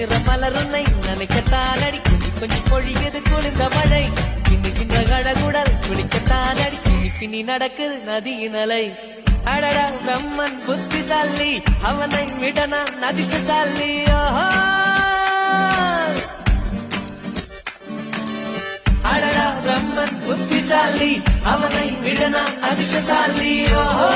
நிற மலருன்னை நினைக்கத்தான் அடி கொஞ்சம் பொழியது குளிர்ந்த மழை இன்னைக்கின்ற கழகுடல் குளிக்கத்தான் அடி பின்னி நடக்குது நதியின் அலை அடடா பிரம்மன் புத்திசாலி அவனை விட நான் அதிர்ஷ்டசாலி ஓஹோ அடடா பிரம்மன் புத்திசாலி அவனை விட நான் அதிர்ஷ்டசாலி ஓஹோ